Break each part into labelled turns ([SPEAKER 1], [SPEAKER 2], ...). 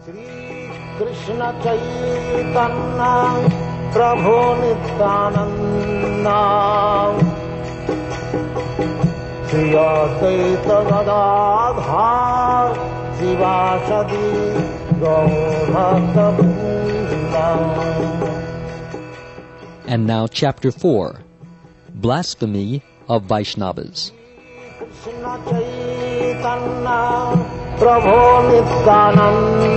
[SPEAKER 1] Krishna Caitanya Prabhu Nityananda Sri Advaita Gadadhar Sivasadi Gaur-bhakta-vrinda.
[SPEAKER 2] And now Chapter 4, Blasphemy of Vaisnavas.
[SPEAKER 1] Krishna Caitanya Prabhu Nityananda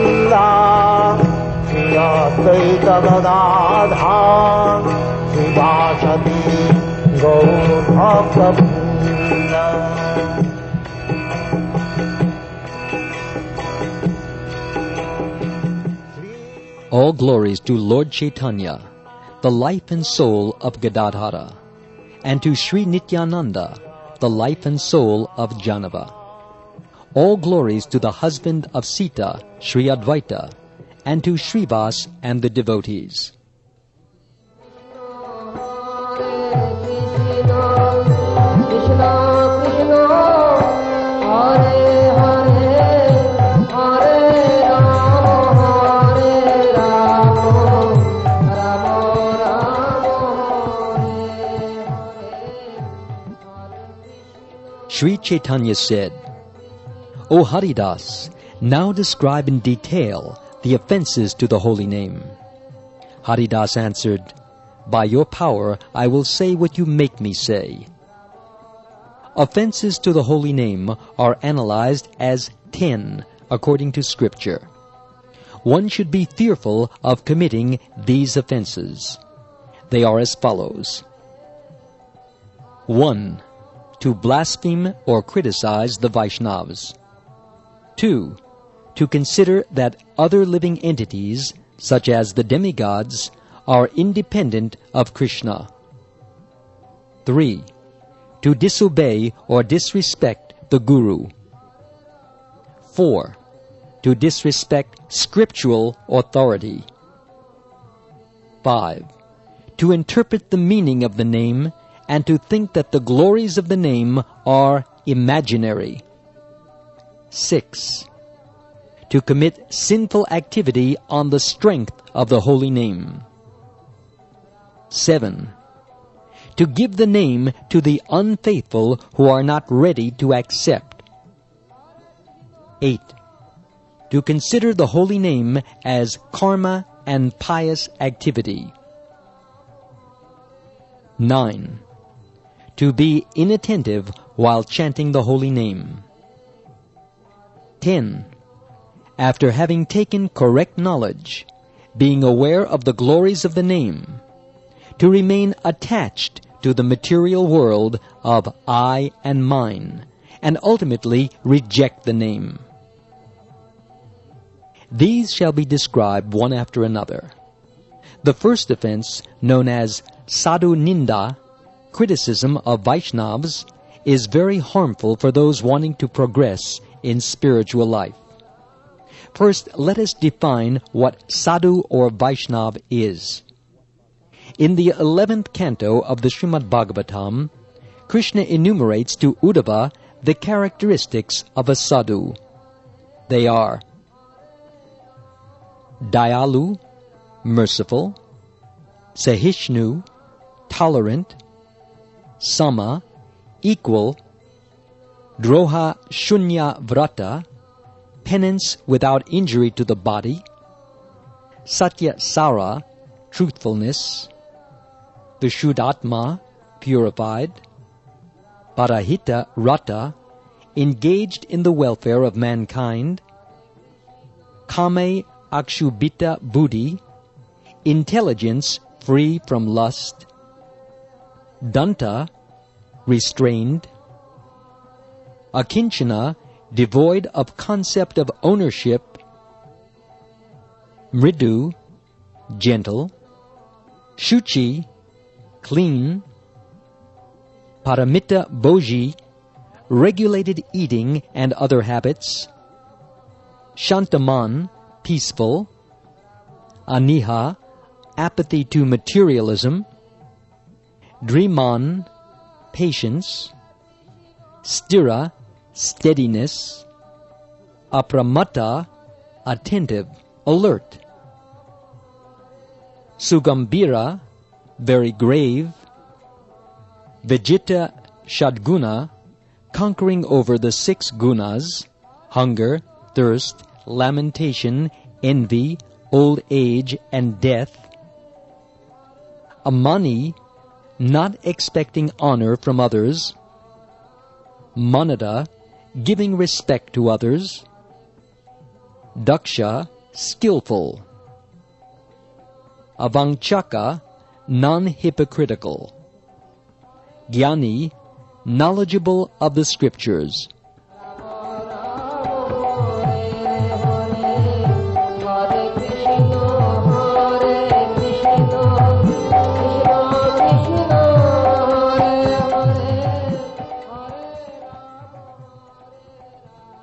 [SPEAKER 1] Sri Advaita Gadadhar Sivasadi Gaur-bhakta-vrinda.
[SPEAKER 2] All glories to Lord Chaitanya, the life and soul of Gadadhara, and to Sri Nityananda, the life and soul of Janava. All glories to the husband of Sita, Sri Advaita, and to Srivas and the devotees. Sri Chaitanya said, O Haridas, now describe in detail the offenses to the holy name. Haridas answered, By your power I will say what you make me say. Offenses to the holy name are analyzed as 10 according to Scripture. One should be fearful of committing these offenses. They are as follows. 1. To blaspheme or criticize the Vaisnavas. 2. To consider that other living entities, such as the demigods, are independent of Krishna. 3. To disobey or disrespect the Guru. 4. To disrespect scriptural authority. 5. To interpret the meaning of the name and to think that the glories of the name are imaginary. 6. To commit sinful activity on the strength of the holy name. 7. To give the name to the unfaithful who are not ready to accept. 8. To consider the holy name as karma and pious activity. 9. To be inattentive while chanting the holy name. 10. After having taken correct knowledge, being aware of the glories of the name, to remain attached to the material world of I and mine, and ultimately reject the name. These shall be described one after another. The first offense, known as sadhu ninda, criticism of Vaishnavas, is very harmful for those wanting to progress in spiritual life. First, let us define what sadhu or Vaishnav is. In the 11th canto of the Srimad Bhagavatam, Krishna enumerates to Uddhava the characteristics of a sadhu. They are Dayalu, merciful; Sahishnu, tolerant; Sama, equal; Droha Shunya Vrata, penance without injury to the body; Satya Sara, truthfulness; Vishuddhatma, purified; Parahita Rata, engaged in the welfare of mankind; Kame Akshubhita Buddhi, intelligence free from lust; Danta, restrained; Akinchana, devoid of concept of ownership; Mridu, gentle; Shuchi, clean; Paramita Bhoji, regulated eating and other habits; Shantaman, peaceful; Aniha, apathy to materialism; Dhriman, patience; Stira, steadiness; Apramata, attentive, alert. Sugambira, very grave. Vijita Shadguna, conquering over the 6 gunas, hunger, thirst, lamentation, envy, old age, and death. Amani, not expecting honor from others. Manada, giving respect to others. Daksha, skillful. Avangchaka, non-hypocritical. Jnani, knowledgeable of the scriptures.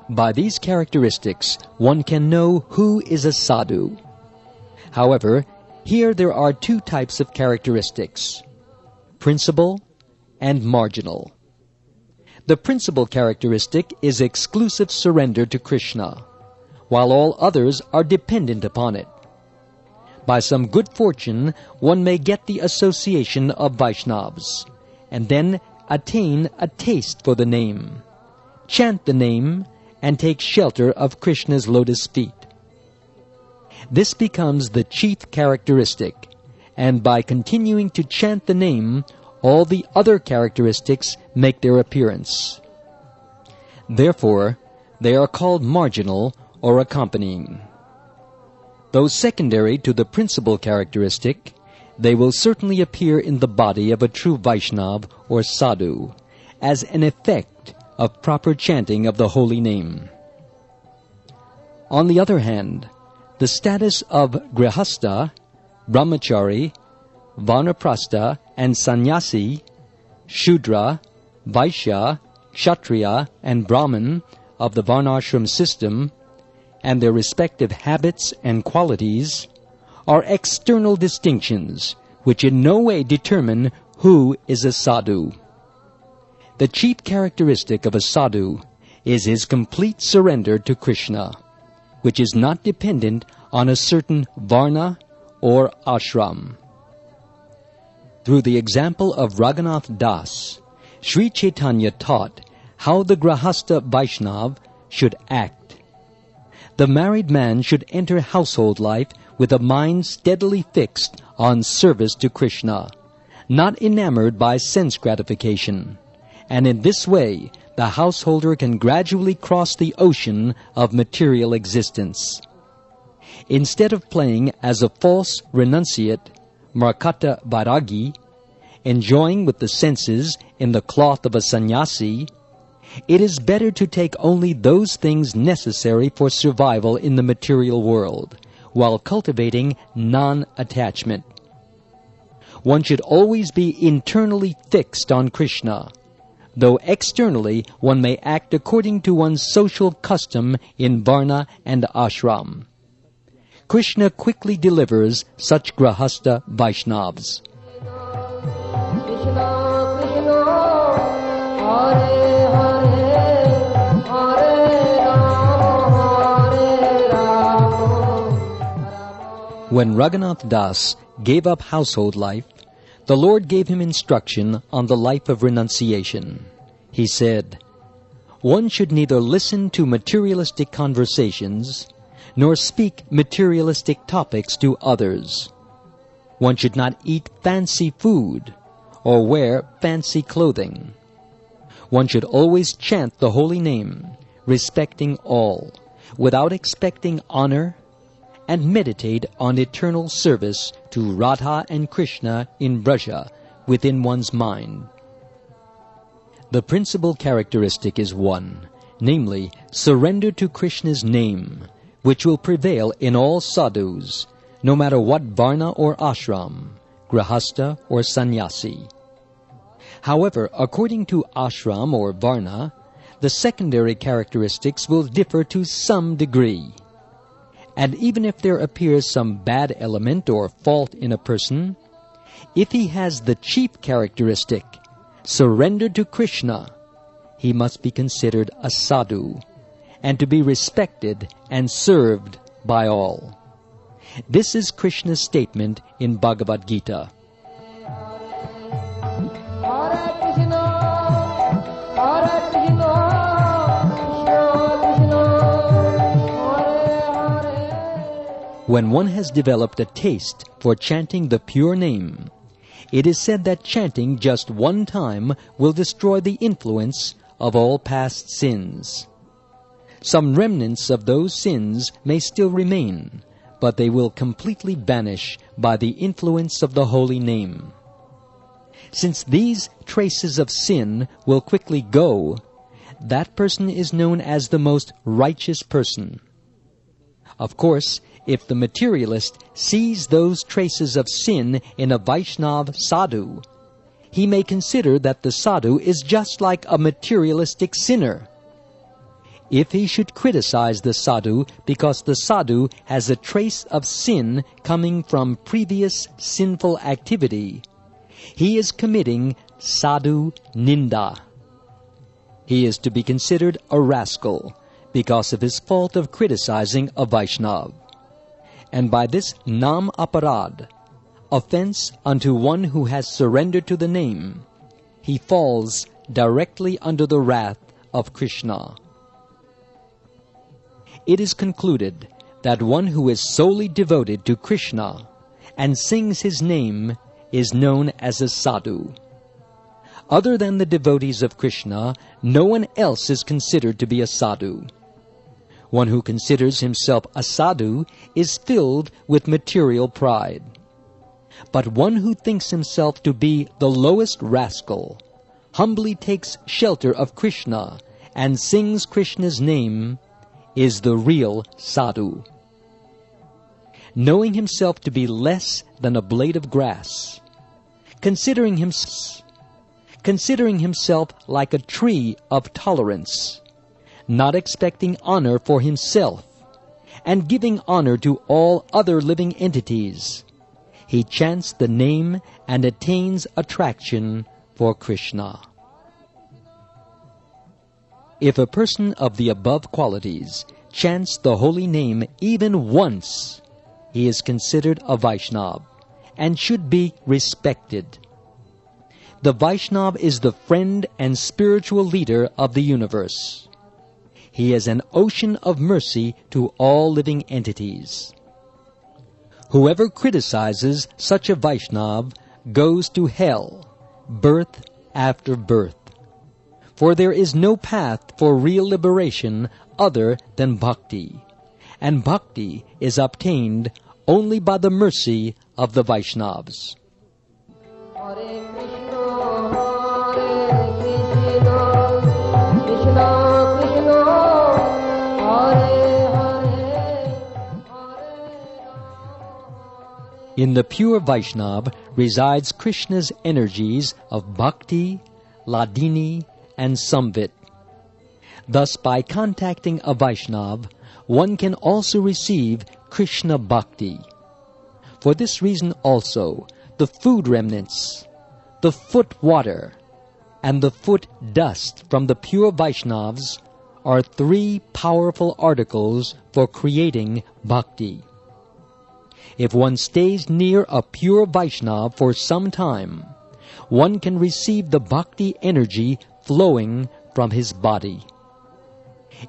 [SPEAKER 2] By these characteristics, one can know who is a sadhu. However, here there are 2 types of characteristics: principal and marginal. The principal characteristic is exclusive surrender to Krishna, while all others are dependent upon it. By some good fortune, one may get the association of Vaisnavas, and then attain a taste for the name, chant the name, and take shelter of Krishna's lotus feet. This becomes the chief characteristic, and by continuing to chant the name, all the other characteristics make their appearance. Therefore, they are called marginal or accompanying. Though secondary to the principal characteristic, they will certainly appear in the body of a true Vaishnava or sadhu as an effect of proper chanting of the holy name. On the other hand, the status of grihastha, brahmachari, vanaprastha, and sannyasi, shudra, vaishya, kshatriya, and brahman of the varnashram system, and their respective habits and qualities, are external distinctions which in no way determine who is a sadhu. The chief characteristic of a sadhu is his complete surrender to Krishna, which is not dependent on a certain varna or ashram. Through the example of Raghunath Das, Sri Chaitanya taught how the Grahastha Vaishnava should act. The married man should enter household life with a mind steadily fixed on service to Krishna, not enamored by sense gratification. And in this way, the householder can gradually cross the ocean of material existence. Instead of playing as a false renunciate, Markata Vairagi, enjoying with the senses in the cloth of a sannyasi, it is better to take only those things necessary for survival in the material world, while cultivating non-attachment. One should always be internally fixed on Krishna, though externally one may act according to one's social custom in varna and ashram. Krishna quickly delivers such grahastha Vaishnavas. When Raghunath Das gave up household life, the Lord gave him instruction on the life of renunciation. He said, "One should neither listen to materialistic conversations, nor speak materialistic topics to others. One should not eat fancy food, or wear fancy clothing. One should always chant the holy name, respecting all, without expecting honor, and meditate on eternal service to Radha and Krishna in Braja within one's mind." The principal characteristic is one, namely, surrender to Krishna's name, which will prevail in all sadhus, no matter what varna or ashram, grahastha or sannyasi. However, according to ashram or varna, the secondary characteristics will differ to some degree. And even if there appears some bad element or fault in a person, if he has the chief characteristic, surrender to Krishna, he must be considered a sadhu, and to be respected and served by all. This is Krishna's statement in Bhagavad-gita. When one has developed a taste for chanting the pure name, it is said that chanting just one time will destroy the influence of all past sins. Some remnants of those sins may still remain, but they will completely vanish by the influence of the holy name. Since these traces of sin will quickly go, that person is known as the most righteous person. Of course, if the materialist sees those traces of sin in a Vaishnava sadhu, he may consider that the sadhu is just like a materialistic sinner. If he should criticize the sadhu because the sadhu has a trace of sin coming from previous sinful activity, he is committing sadhu ninda. He is to be considered a rascal because of his fault of criticizing a Vaishnava. And by this nam aparad, offense unto one who has surrendered to the name, he falls directly under the wrath of Krishna. It is concluded that one who is solely devoted to Krishna and sings his name is known as a sadhu. Other than the devotees of Krishna, no one else is considered to be a sadhu. One who considers himself a sadhu is filled with material pride. But one who thinks himself to be the lowest rascal humbly takes shelter of Krishna and sings Krishna's name is the real sadhu. Knowing himself to be less than a blade of grass, considering himself like a tree of tolerance, not expecting honor for himself, and giving honor to all other living entities, he chants the name and attains attraction for Krishna. If a person of the above qualities chants the holy name even once, he is considered a Vaishnava and should be respected. The Vaishnava is the friend and spiritual leader of the universe. He is an ocean of mercy to all living entities. Whoever criticizes such a Vaishnava goes to hell, birth after birth. For there is no path for real liberation other than bhakti, and bhakti is obtained only by the mercy of the Vaishnavas. In the pure Vaishnava resides Krishna's energies of bhakti, ladini, and samvit. Thus, by contacting a Vaishnava, one can also receive Krishna bhakti. For this reason also, the food remnants, the foot water, and the foot dust from the pure Vaishnavas are three powerful articles for creating bhakti. If one stays near a pure Vaishnava for some time, one can receive the bhakti energy flowing from his body.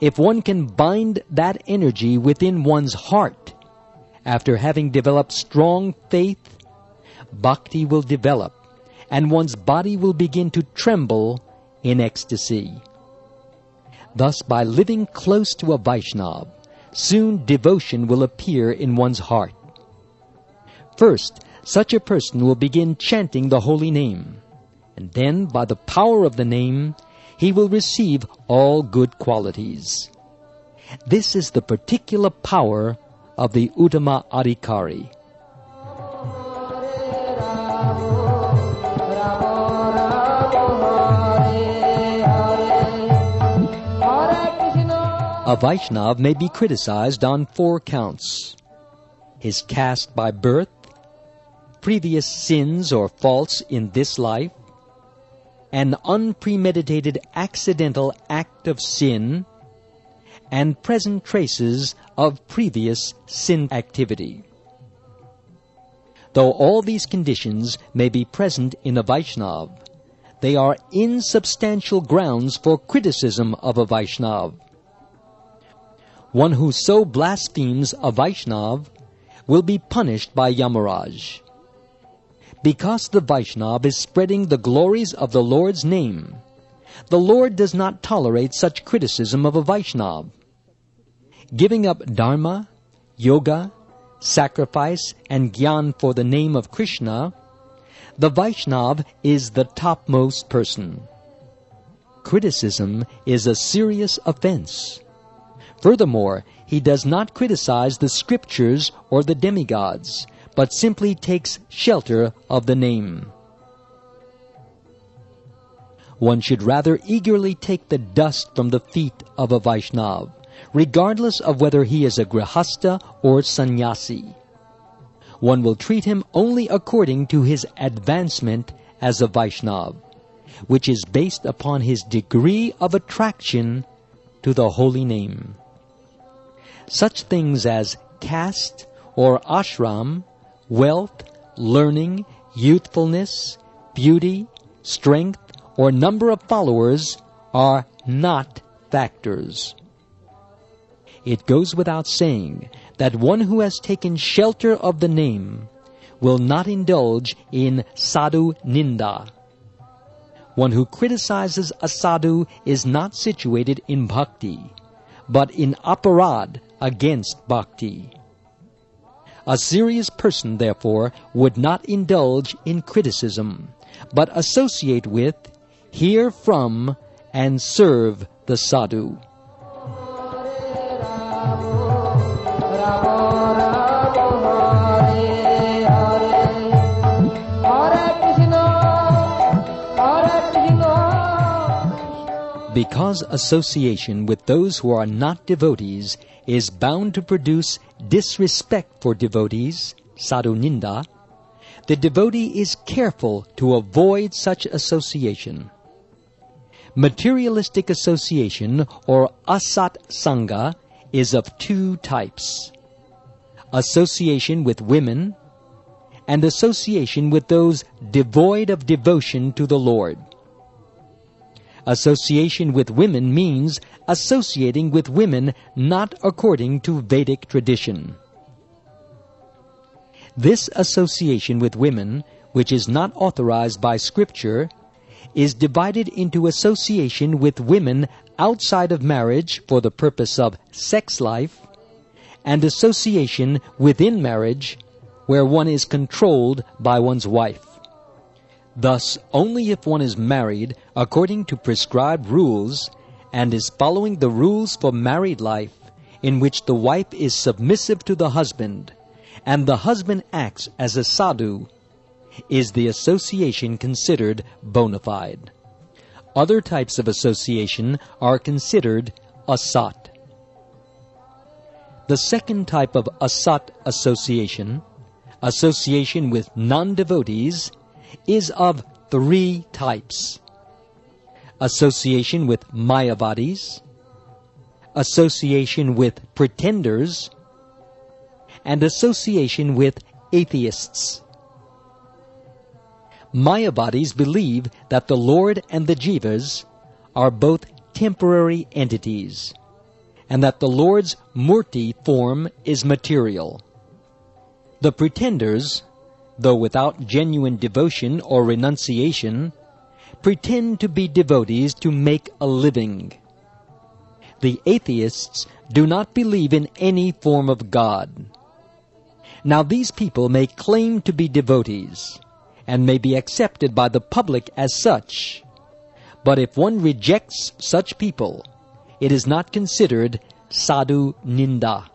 [SPEAKER 2] If one can bind that energy within one's heart, after having developed strong faith, bhakti will develop, and one's body will begin to tremble in ecstasy. Thus, by living close to a Vaishnava, soon devotion will appear in one's heart. First, such a person will begin chanting the holy name, and then, by the power of the name, he will receive all good qualities. This is the particular power of the Uttama Adhikari. A Vaishnava may be criticized on 4 counts: his caste by birth, previous sins or faults in this life, an unpremeditated accidental act of sin, and present traces of previous sin activity. Though all these conditions may be present in a Vaishnava, they are insubstantial grounds for criticism of a Vaishnava. One who so blasphemes a Vaishnava will be punished by Yamaraj. Because the Vaishnava is spreading the glories of the Lord's name, the Lord does not tolerate such criticism of a Vaishnava. Giving up dharma, yoga, sacrifice, and gyan for the name of Krishna, the Vaishnava is the topmost person. Criticism is a serious offense. Furthermore, he does not criticize the scriptures or the demigods, but simply takes shelter of the name. One should rather eagerly take the dust from the feet of a Vaishnava, regardless of whether he is a grihasta or sannyasi. One will treat him only according to his advancement as a Vaishnava, which is based upon his degree of attraction to the holy name. Such things as caste or ashram, wealth, learning, youthfulness, beauty, strength, or number of followers are not factors. It goes without saying that one who has taken shelter of the name will not indulge in sadhu ninda. One who criticizes a sadhu is not situated in bhakti, but in aparad against bhakti. A serious person, therefore, would not indulge in criticism, but associate with, hear from, and serve the sadhu. Because association with those who are not devotees is bound to produce disrespect for devotees, sadhu ninda, the devotee is careful to avoid such association. Materialistic association, or asat sangha, is of two types: association with women and association with those devoid of devotion to the Lord. Association with women means associating with women not according to Vedic tradition. This association with women, which is not authorized by Scripture, is divided into association with women outside of marriage for the purpose of sex life, and association within marriage where one is controlled by one's wife. Thus, only if one is married according to prescribed rules and is following the rules for married life, in which the wife is submissive to the husband and the husband acts as a sadhu, is the association considered bona fide. Other types of association are considered asat. The second type of asat association, association with non-devotees, is of three types: association with Mayavadis, association with pretenders, and association with atheists. Mayavadis believe that the Lord and the Jivas are both temporary entities, and that the Lord's murti form is material. The pretenders, though without genuine devotion or renunciation, pretend to be devotees to make a living. The atheists do not believe in any form of God. Now these people may claim to be devotees, and may be accepted by the public as such, but if one rejects such people, it is not considered sadhu ninda.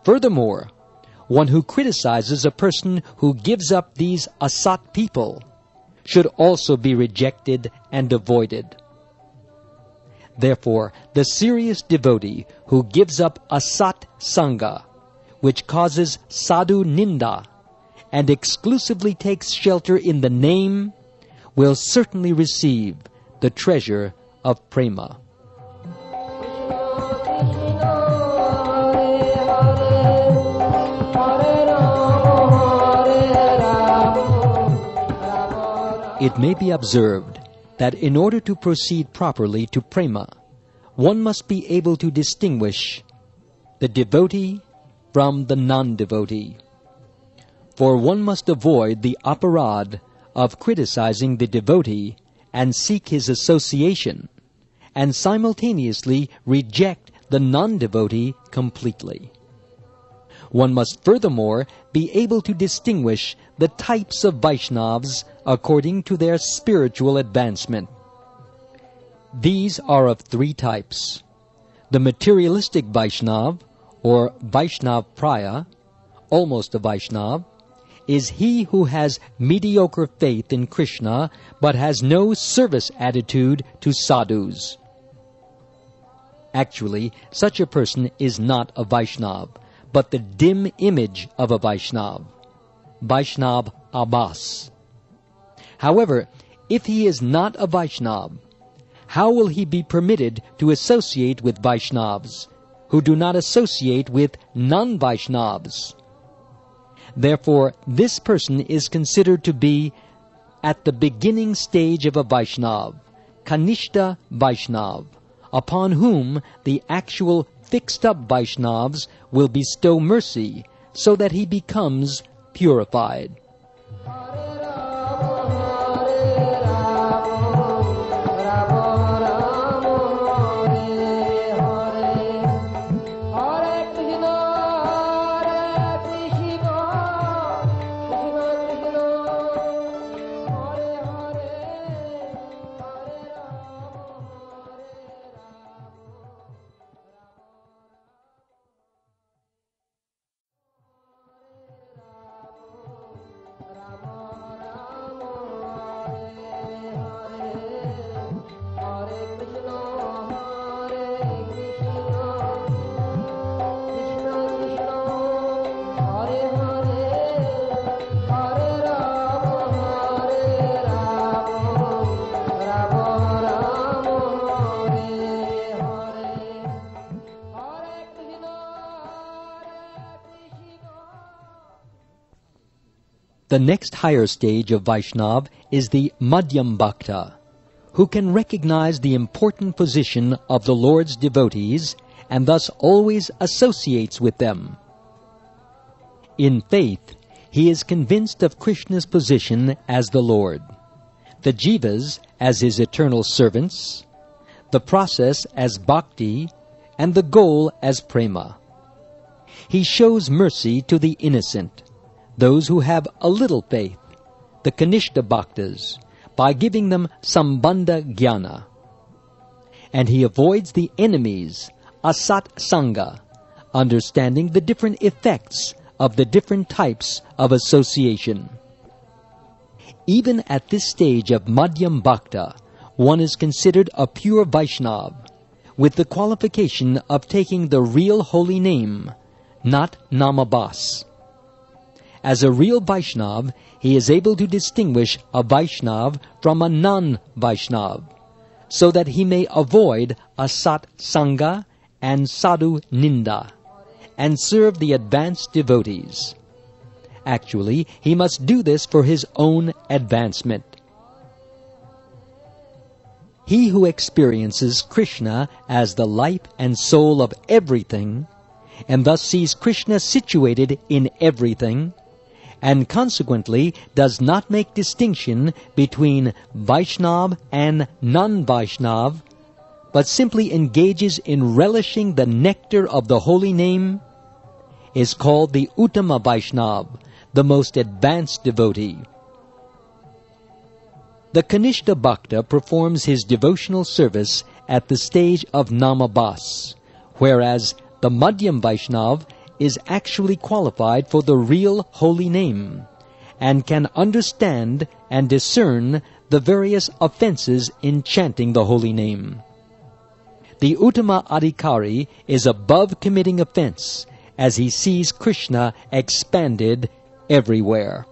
[SPEAKER 2] Furthermore, one who criticizes a person who gives up these asat people should also be rejected and avoided. Therefore, the serious devotee who gives up asat sangha, which causes sadhu ninda, and exclusively takes shelter in the name, will certainly receive the treasure of prema. it may be observed that in order to proceed properly to prema, one must be able to distinguish the devotee from the non-devotee. For one must avoid the aparad of criticizing the devotee and seek his association, and simultaneously reject the non-devotee completely. One must furthermore be able to distinguish the types of Vaishnavas according to their spiritual advancement. These are of three types: the materialistic Vaishnava, or Vaishnav Praya, almost a Vaishnav, is he who has mediocre faith in Krishna but has no service attitude to sadhus. Actually, such a person is not a Vaishnav, but the dim image of a Vaishnav, Vaishnav Abhas. However, if he is not a Vaishnav, how will he be permitted to associate with Vaishnavas, who do not associate with non-Vaishnavas? Therefore, this person is considered to be at the beginning stage of a Vaishnav, Kanishta Vaishnav, upon whom the actual fixed-up Vaishnavas will bestow mercy so that he becomes purified. The next higher stage of Vaishnav is the Madhyam Bhakta, who can recognize the important position of the Lord's devotees and thus always associates with them. In faith, he is convinced of Krishna's position as the Lord, the jivas as his eternal servants, the process as bhakti, and the goal as prema. He shows mercy to the innocent, those who have a little faith, the Kanishta Bhaktas, by giving them Sambandha Jnana. And he avoids the enemies, Asat Sangha, understanding the different effects of the different types of association. Even at this stage of Madhyam Bhakta, one is considered a pure Vaishnav, with the qualification of taking the real holy name, not Namabhas. As a real Vaishnav, he is able to distinguish a Vaishnav from a non-Vaishnav, so that he may avoid Asat Sangha and Sadhu Ninda, and serve the advanced devotees. Actually, he must do this for his own advancement. He who experiences Krishna as the life and soul of everything, and thus sees Krishna situated in everything, and consequently does not make distinction between Vaishnav and non-Vaishnav, but simply engages in relishing the nectar of the holy name, is called the Uttama Vaishnav, the most advanced devotee. The Kanishta Bhakta performs his devotional service at the stage of Namabhas, whereas the Madhyam Vaishnav is actually qualified for the real holy name, and can understand and discern the various offenses in chanting the holy name. The Uttama Adhikari is above committing offense, as he sees Krishna expanded everywhere.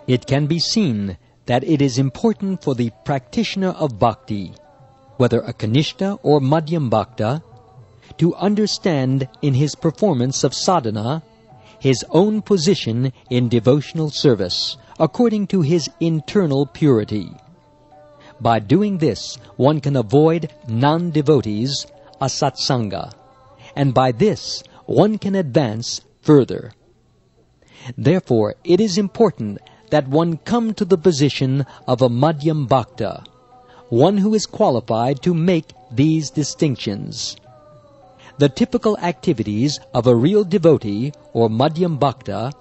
[SPEAKER 2] It can be seen that it is important for the practitioner of bhakti, whether a Kanishta or Madhyam Bhakta, to understand in his performance of sadhana his own position in devotional service according to his internal purity. By doing this, one can avoid non-devotees, asatsanga, and by this one can advance further. Therefore, it is important that one come to the position of a Madhyam Bhakta, one who is qualified to make these distinctions. The typical activities of a real devotee or Madhyam Bhakta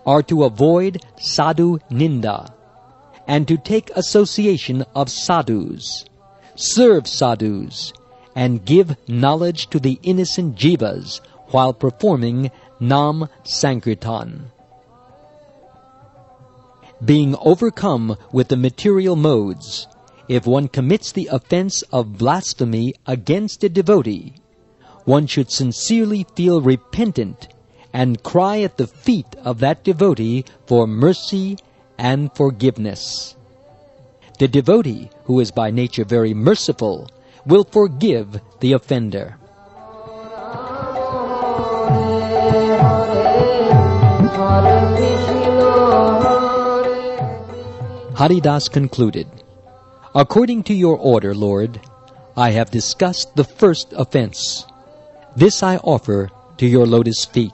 [SPEAKER 2] are to avoid sadhu ninda and to take association of sadhus, serve sadhus, and give knowledge to the innocent jivas while performing Nam Sankirtan. Being overcome with the material modes, if one commits the offense of blasphemy against a devotee, one should sincerely feel repentant and cry at the feet of that devotee for mercy and forgiveness. The devotee, who is by nature very merciful, will forgive the offender. Haridas concluded, "According to your order, Lord, I have discussed the first offense. This I offer to your lotus feet."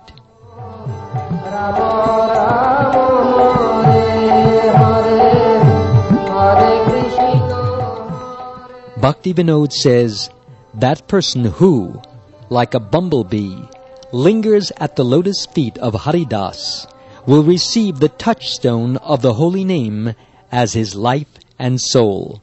[SPEAKER 2] Bhakti Vinod says, that person who, like a bumblebee, lingers at the lotus feet of Haridas will receive the touchstone of the holy name as his life and soul.